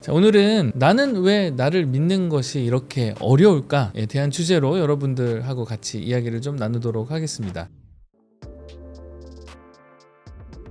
자, 오늘은 나는 왜 나를 믿는 것이 이렇게 어려울까에 대한 주제로 여러분들하고 같이 이야기를 좀 나누도록 하겠습니다.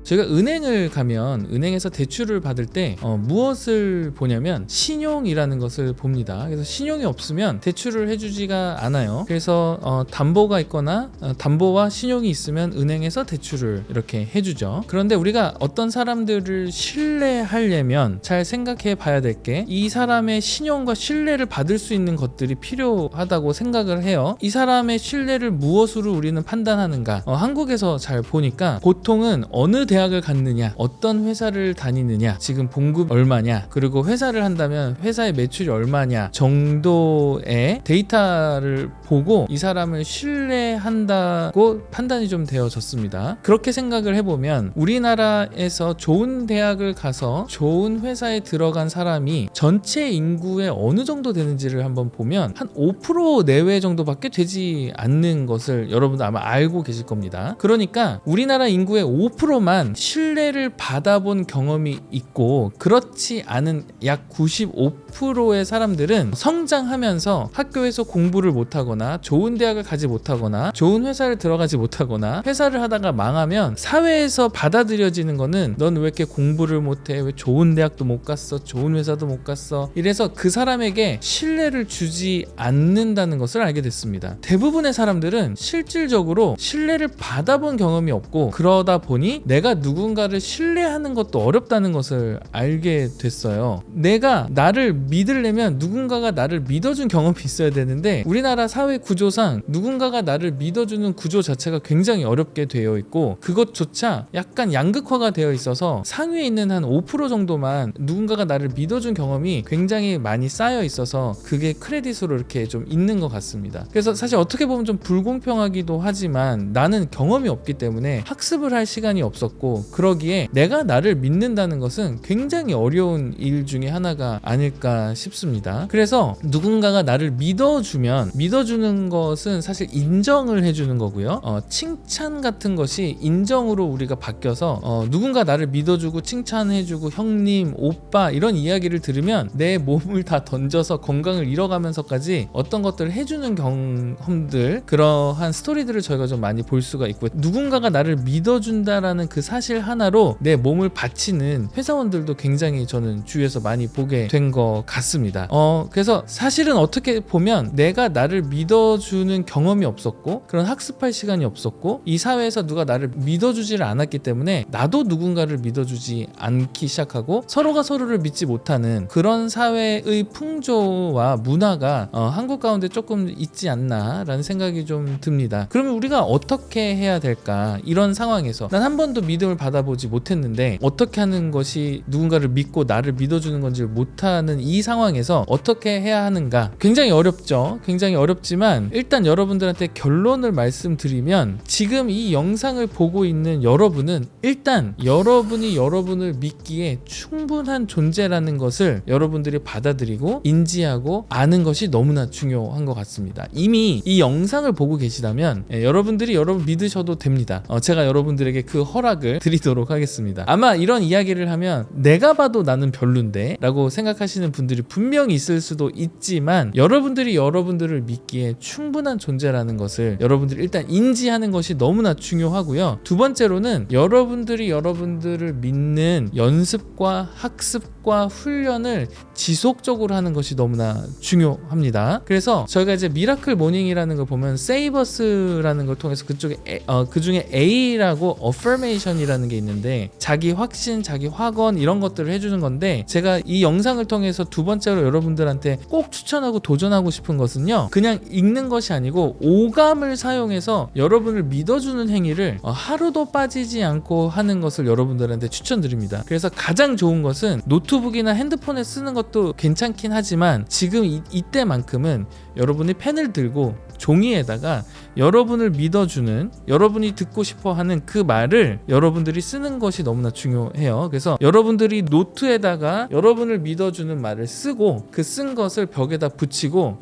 저희가 은행을 가면 은행에서 대출을 받을 때 무엇을 보냐면 신용이라는 것을 봅니다. 그래서 신용이 없으면 대출을 해주지가 않아요. 그래서 담보가 있거나 담보와 신용이 있으면 은행에서 대출을 이렇게 해주죠. 그런데 우리가 어떤 사람들을 신뢰하려면 잘 생각해 봐야 될 게 이 사람의 신용과 신뢰를 받을 수 있는 것들이 필요하다고 생각을 해요. 이 사람의 신뢰를 무엇으로 우리는 판단하는가? 한국에서 잘 보니까 보통은 어느 대학을 갔느냐, 어떤 회사를 다니느냐, 지금 봉급 얼마냐, 그리고 회사를 한다면 회사의 매출이 얼마냐 정도의 데이터를 보고 이 사람을 신뢰한다고 판단이 좀 되어졌습니다. 그렇게 생각을 해보면 우리나라에서 좋은 대학을 가서 좋은 회사에 들어간 사람이 전체 인구의 어느 정도 되는지를 한번 보면 한 5% 내외 정도밖에 되지 않는 것을 여러분도 아마 알고 계실 겁니다. 그러니까 우리나라 인구의 5%만 신뢰를 받아본 경험이 있고, 그렇지 않은 약 95%의 사람들은 성장하면서 학교에서 공부를 못하거나 좋은 대학을 가지 못하거나 좋은 회사를 들어가지 못하거나 회사를 하다가 망하면 사회에서 받아들여지는 거는 넌 왜 이렇게 공부를 못해, 왜 좋은 대학도 못 갔어, 좋은 회사도 못 갔어, 이래서 그 사람에게 신뢰를 주지 않는다는 것을 알게 됐습니다. 대부분의 사람들은 실질적으로 신뢰를 받아본 경험이 없고, 그러다 보니 내가 누군가를 신뢰하는 것도 어렵다는 것을 알게 됐어요. 내가 나를 믿으려면 누군가가 나를 믿어준 경험이 있어야 되는데 우리나라 사회 구조상 누군가가 나를 믿어주는 구조 자체가 굉장히 어렵게 되어 있고, 그것조차 약간 양극화가 되어 있어서 상위에 있는 한 5% 정도만 누군가가 나를 믿어준 경험이 굉장히 많이 쌓여 있어서 그게 크레딧으로 이렇게 좀 있는 것 같습니다. 그래서 사실 어떻게 보면 좀 불공평하기도 하지만 나는 경험이 없기 때문에 학습을 할 시간이 없었고, 그러기에 내가 나를 믿는다는 것은 굉장히 어려운 일 중에 하나가 아닐까 싶습니다. 그래서 누군가가 나를 믿어주는 것은 사실 인정을 해주는 거고요. 칭찬 같은 것이 인정으로 우리가 바뀌어서 누군가 나를 믿어주고 칭찬해주고 형님, 오빠 이런 이야기를 들으면 내 몸을 다 던져서 건강을 잃어가면서까지 어떤 것들을 해주는 경험들, 그러한 스토리들을 저희가 좀 많이 볼 수가 있고, 누군가가 나를 믿어준다라는 그 사실 하나로 내 몸을 바치는 회사원들도 굉장히 저는 주위에서 많이 보게 된 것 같습니다. 그래서 사실은 어떻게 보면 내가 나를 믿어주는 경험이 없었고 그런 학습할 시간이 없었고 이 사회에서 누가 나를 믿어주지를 않았기 때문에 나도 누군가를 믿어주지 않기 시작하고 서로가 서로를 믿지 못하는 그런 사회의 풍조와 문화가 한국 가운데 조금 있지 않나 라는 생각이 좀 듭니다. 그러면 우리가 어떻게 해야 될까? 이런 상황에서 난 한 번도 믿음을 받아보지 못했는데 어떻게 하는 것이 누군가를 믿고 나를 믿어주는 건지 못하는 이 상황에서 어떻게 해야 하는가? 굉장히 어렵죠. 굉장히 어렵지만 일단 여러분들한테 결론을 말씀드리면 지금 이 영상을 보고 있는 여러분은 일단 여러분이 여러분을 믿기에 충분한 존재라는 것을 여러분들이 받아들이고 인지하고 아는 것이 너무나 중요한 것 같습니다. 이미 이 영상을 보고 계시다면 여러분들이 여러분 믿으셔도 됩니다. 제가 여러분들에게 그 허락을 드리도록 하겠습니다. 아마 이런 이야기를 하면 내가 봐도 나는 별론데 라고 생각하시는 분들이 분명히 있을 수도 있지만 여러분들이 여러분들을 믿기에 충분한 존재라는 것을 여러분들이 일단 인지하는 것이 너무나 중요하고요. 두 번째로는 여러분들이 여러분들을 믿는 연습과 학습과 훈련을 지속적으로 하는 것이 너무나 중요합니다. 그래서 저희가 이제 미라클 모닝이라는 걸 보면 세이버스라는 걸 통해서 그쪽에 그 중에 A라고 어퍼메이션이라는 게 있는데 자기 확신, 자기 확언 이런 것들을 해주는 건데, 제가 이 영상을 통해서 두 번째로 여러분들한테 꼭 추천하고 도전하고 싶은 것은요, 그냥 읽는 것이 아니고 오감을 사용해서 여러분을 믿어주는 행위를 하루도 빠지지 않고 하는 것을 여러분들한테 추천드립니다. 그래서 가장 좋은 것은 노트북이나 핸드폰에 쓰는 것도 괜찮긴 하지만 지금 이때만큼은 여러분이 펜을 들고 종이에다가 여러분을 믿어주는, 여러분이 듣고 싶어하는 그 말을 여러분들이 쓰는 것이 너무나 중요해요. 그래서 여러분들이 노트에다가 여러분을 믿어주는 말을 쓰고 그 쓴 것을 벽에다 붙이고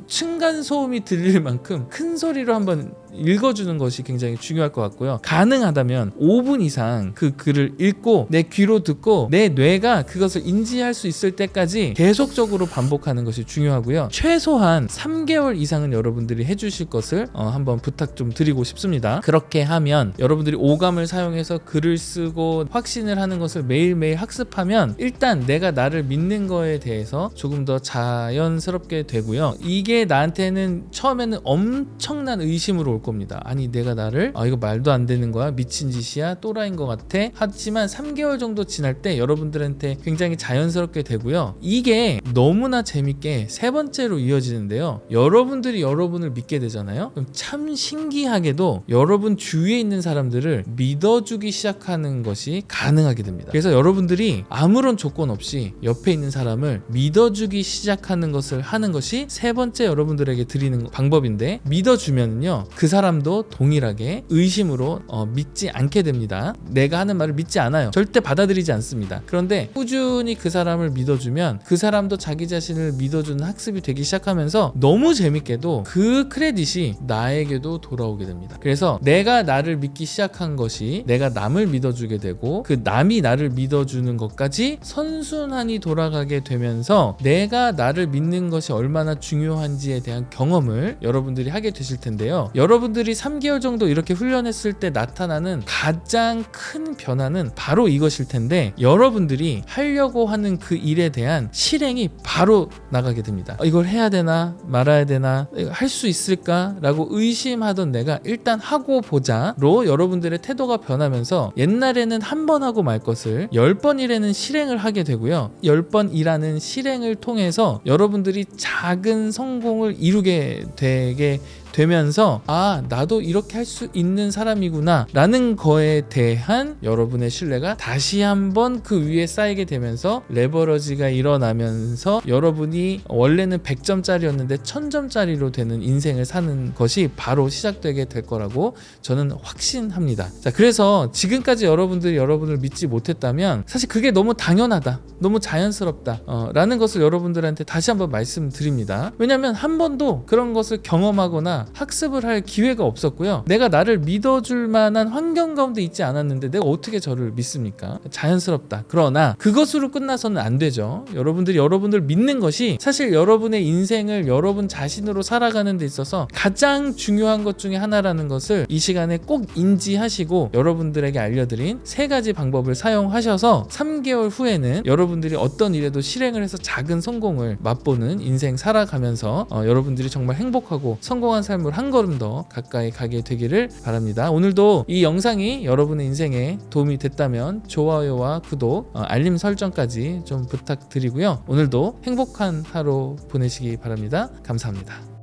층간 소음이 들릴 만큼 큰 소리로 한번 읽어주는 것이 굉장히 중요할 것 같고요. 가능하다면 5분 이상 그 글을 읽고 내 귀로 듣고 내 뇌가 그것을 인지할 수 있을 때까지 계속적으로 반복하는 것이 중요하고요. 최소한 3개월 이상은 여러분들이 해주실 것을 한번 부탁 좀 드리고 싶습니다. 그렇게 하면 여러분들이 오감을 사용해서 글을 쓰고 확신을 하는 것을 매일매일 학습하면 일단 내가 나를 믿는 거에 대해서 조금 더 자연스럽게 되고요. 이게 나한테는 처음에는 엄청난 의심으로 올 겁니다. 아니 내가 나를 이거 말도 안 되는 거야, 미친 짓이야, 또라이인 것 같아. 하지만 3개월 정도 지날 때 여러분들한테 굉장히 자연스럽게 되고요. 이게 너무나 재밌게 세 번째로 이어지는데요. 여러분들이 여러분을 믿게 되잖아요. 그럼 참 신기하게도 여러분 주위에 있는 사람들을 믿어주기 시작하는 것이 가능하게 됩니다. 그래서 여러분들이 아무런 조건 없이 옆에 있는 사람을 믿어주기 시작하는 것을 하는 것이 세 번째 여러분들에게 드리는 방법인데, 믿어주면요 그 사람도 동일하게 의심으로 믿지 않게 됩니다. 내가 하는 말을 믿지 않아요. 절대 받아들이지 않습니다. 그런데 꾸준히 그 사람을 믿어주면 그 사람도 자기 자신을 믿어주는 학습이 되기 시작하면서 너무 재밌게도 그 크레딧이 나에게도 돌아오게 됩니다. 그래서 내가 나를 믿기 시작한 것이 내가 남을 믿어주게 되고 그 남이 나를 믿어주는 것까지 선순환이 돌아가게 되면서 내가 나를 믿는 것이 얼마나 중요한지에 대한 경험을 여러분들이 하게 되실 텐데요. 여러분들이 3개월 정도 이렇게 훈련했을 때 나타나는 가장 큰 변화는 바로 이것일 텐데, 여러분들이 하려고 하는 그 일에 대한 실행이 바로 나가게 됩니다. 이걸 해야 되나 말아야 되나, 할 수 있을까 라고 의심하던 내가 일단 하고 보자로 여러분들의 태도가 변하면서 옛날에는 한 번 하고 말 것을 10번 이라는 실행을 하게 되고요. 10번 일하는 실행을 통해서 여러분들이 작은 성공을 이루게 되게 되면서 나도 이렇게 할 수 있는 사람이구나 라는 거에 대한 여러분의 신뢰가 다시 한번 그 위에 쌓이게 되면서 레버러지가 일어나면서 여러분이 원래는 100점짜리였는데 1000점짜리로 되는 인생을 사는 것이 바로 시작되게 될 거라고 저는 확신합니다. 자, 그래서 지금까지 여러분들이 여러분을 믿지 못했다면 사실 그게 너무 당연하다, 너무 자연스럽다 라는 것을 여러분들한테 다시 한번 말씀드립니다. 왜냐하면 한 번도 그런 것을 경험하거나 학습을 할 기회가 없었고요. 내가 나를 믿어줄 만한 환경 가운데 있지 않았는데 내가 어떻게 저를 믿습니까? 자연스럽다. 그러나 그것으로 끝나서는 안 되죠. 여러분들이 여러분들 믿는 것이 사실 여러분의 인생을 여러분 자신으로 살아가는 데 있어서 가장 중요한 것 중에 하나라는 것을 이 시간에 꼭 인지하시고 여러분들에게 알려드린 3가지 방법을 사용하셔서 3개월 후에는 여러분들이 어떤 일에도 실행을 해서 작은 성공을 맛보는 인생 살아가면서 여러분들이 정말 행복하고 성공한 삶을 한 걸음 더 가까이 가게 되기를 바랍니다. 오늘도 이 영상이 여러분의 인생에 도움이 됐다면 좋아요와 구독, 알림 설정까지 좀 부탁드리고요. 오늘도 행복한 하루 보내시기 바랍니다. 감사합니다.